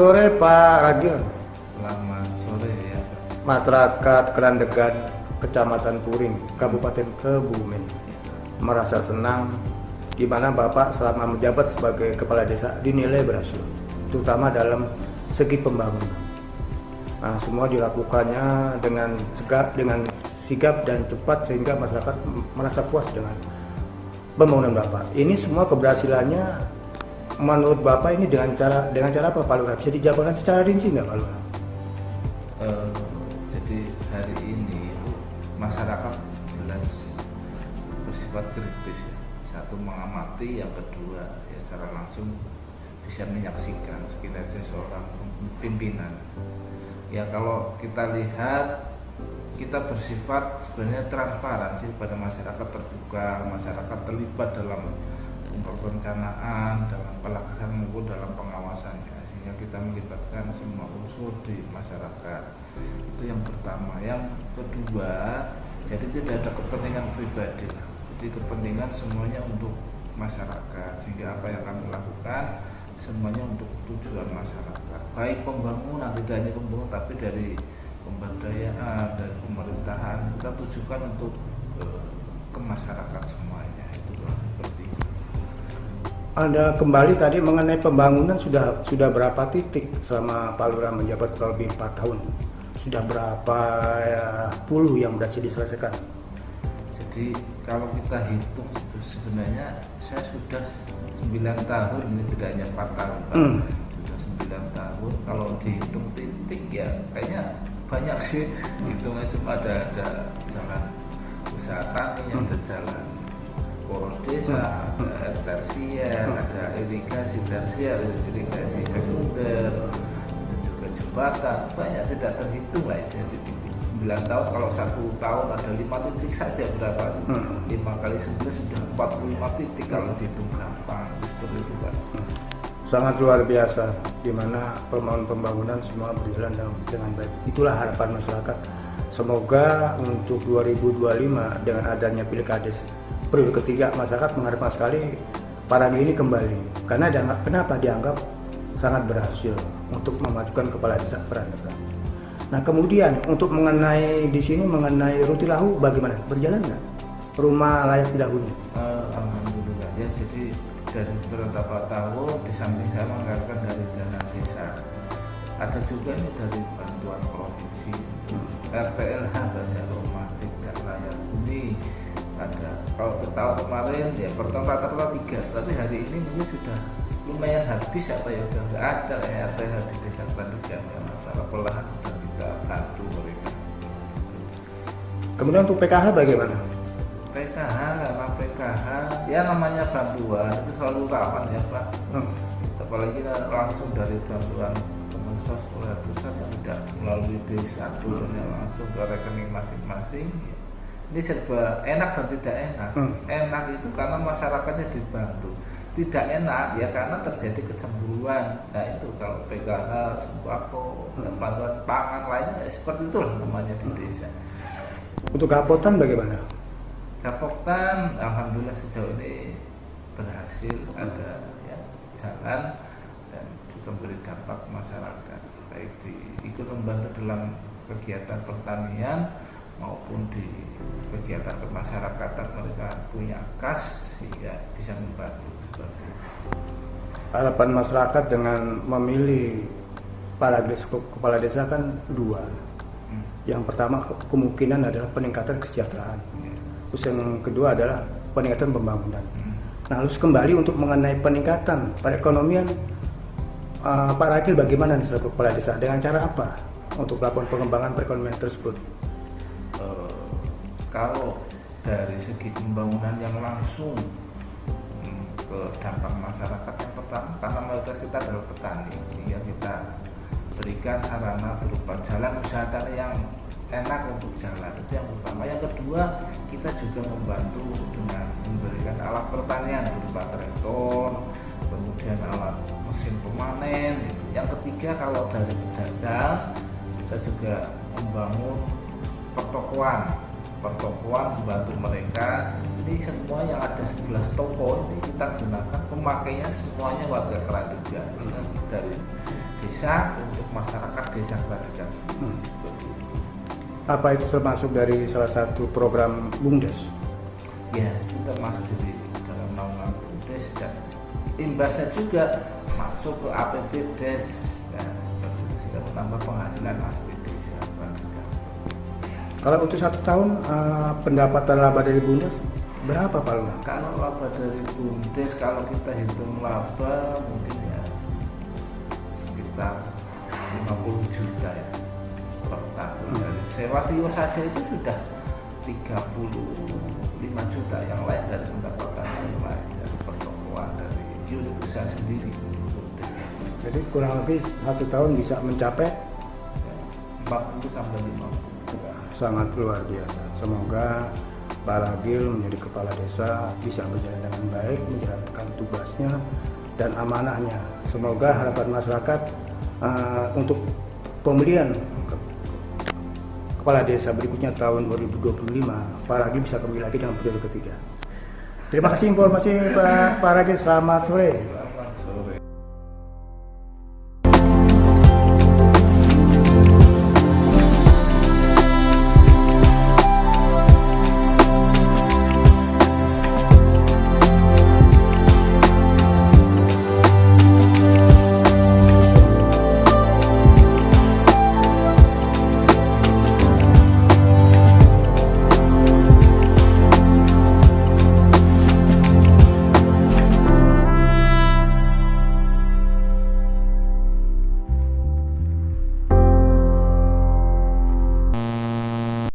sore Pak Ragil. Selamat sore ya. Masyarakat Kerandegan, Kecamatan Puring, Kabupaten Kebumen merasa senang di mana Bapak selama menjabat sebagai kepala desa dinilai berhasil, terutama dalam segi pembangunan. Nah, semua dilakukannya dengan sigap dan cepat sehingga masyarakat merasa puas dengan pembangunan Bapak. Ini semua keberhasilannya menurut Bapak ini dengan cara apa Pak Lurah? Bisa dijabarkan secara rinci nggak Pak Lurah? Jadi hari ini itu masyarakat jelas bersifat kritis ya. Satu mengamati, yang kedua ya secara langsung bisa menyaksikan kinerja seorang pimpinan. Ya kalau kita lihat, kita bersifat sebenarnya transparansi pada masyarakat, terbuka, masyarakat terlibat dalam perencanaan, dalam pelaksanaan maupun dalam pengawasannya, sehingga kita melibatkan semua unsur di masyarakat. Itu yang pertama. Yang kedua, jadi tidak ada kepentingan pribadi, jadi kepentingan semuanya untuk masyarakat, sehingga apa yang kami lakukan semuanya untuk tujuan masyarakat, baik pembangunan, tidak hanya pembangunan tapi dari pemberdayaan, dari pemerintahan, kita tujukan untuk ke masyarakat semuanya. Itu seperti itu. Anda kembali tadi mengenai pembangunan, sudah berapa titik selama Pak Lurah menjabat kurang lebih 4 tahun? Sudah berapa puluh yang berhasil diselesaikan? Jadi kalau kita hitung sebenarnya saya sudah 9 tahun, ini tidak hanya 4 tahun Pak. Sudah 9 tahun, kalau dihitung titik ya kayaknya banyak sih. Hitungnya cuma ada jalan usaha tani, ada jalan poros desa, ada air tersier, ada irigasi tersier, irigasi sekunder, ada juga jembatan, banyak tidak terhitung lah ya titik. 9 tahun, kalau 1 tahun ada 5 titik saja berapa? 5 kali 9 sudah 45 titik kalau dihitung gampang, seperti itu Pak. Sangat luar biasa, di mana pembangunan semua berjalan dengan baik. Itulah harapan masyarakat. Semoga untuk 2025 dengan adanya pilkades periode ketiga, masyarakat mengharapkan sekali Pak Ragil ini kembali. Karena kenapa dianggap sangat berhasil untuk memajukan kepala desa Kerandegan. Nah kemudian untuk mengenai di sini mengenai Rutilahu bagaimana? Berjalan nggak rumah layak dahulu? Alhamdulillah ya. Jadi dari beberapa tahun di samping saya menganggarkan dari dana desa, ada juga ini dari bantuan provinsi, RPLH banyak rumah tidak layak huni. Ada kalau tahun kemarin ya pertama rata-rata 3, tapi hari ini mungkin sudah lumayan habis atau ya sudah nggak ada ya RPLH di desa Kerandegan ya, masalah pelahan sudah kita bantu mereka. Kemudian untuk PKH bagaimana? PKH, karena PKH ya namanya bantuan itu selalu rawan ya Pak. Apalagi langsung dari bantuan Kemensos oleh pusat yang tidak melalui desa, turunnya langsung ke rekening masing-masing. Ini serba enak dan tidak enak. Enak itu karena masyarakatnya dibantu. Tidak enak ya karena terjadi kecemburuan. Nah itu kalau PKH, sembako, bantuan pangan lainnya seperti itulah namanya di desa. Untuk Kapotan bagaimana? Kapotan alhamdulillah sejauh ini berhasil, ada ya, jalan dan juga memberi dampak masyarakat, baik ikut membantu dalam kegiatan pertanian maupun di kegiatan kemasyarakatan, mereka punya kas sehingga bisa membantu seperti itu. Harapan masyarakat dengan memilih kepala desa kan 2. Yang pertama kemungkinan adalah peningkatan kesejahteraan. Terus yang kedua adalah peningkatan pembangunan. Nah, harus kembali untuk mengenai peningkatan perekonomian, Pak Ragil bagaimana nih selaku kepala desa? Dengan cara apa untuk melakukan pengembangan perekonomian tersebut? Kalau dari segi pembangunan yang langsung ke dampak masyarakat, yang pertama karena mayoritas kita adalah petani, sehingga kita berikan sarana berupa jalan usaha tani yang enak untuk jalan, itu yang pertama. Yang kedua, kita juga membantu dengan memberikan alat pertanian berupa traktor, kemudian alat mesin pemanen. Yang ketiga, kalau dari pedagang, kita juga membangun pertokoan membantu mereka. Ini semua yang ada 11 toko ini kita gunakan, pemakainya semuanya warga Kerandegan. Dari desa untuk masyarakat desa Kelandegan. Seperti itu. Apa itu termasuk dari salah satu program BUMDes? Ya, itu termasuk di dalam naungan BUMDes dan imbasnya juga masuk ke APBDes ya, seperti itu sehingga menambah penghasilan asli desa Kelandegan. Kalau untuk 1 tahun pendapatan laba dari BUMDes berapa Pak Lurah? Kalau laba dari BUMDes kalau kita hitung laba mungkin ya sekitar 50 juta ya per tahun. Dari sewa siwa saja itu sudah 35 juta, yang lain dari pendapatan yang lain dari pertokoan, dari unit usaha sendiri. Jadi kurang lebih 1 tahun bisa mencapai 40 sampai 50. ya, sangat luar biasa. Semoga Pak Ragil menjadi kepala desa bisa berjalan dengan baik, menjalankan tugasnya dan amanahnya. Semoga harapan masyarakat untuk pemilihan kepala desa berikutnya tahun 2025, Pak Ragil bisa kembali lagi dengan periode ketiga. Terima kasih informasi Pak Ragil, selamat sore.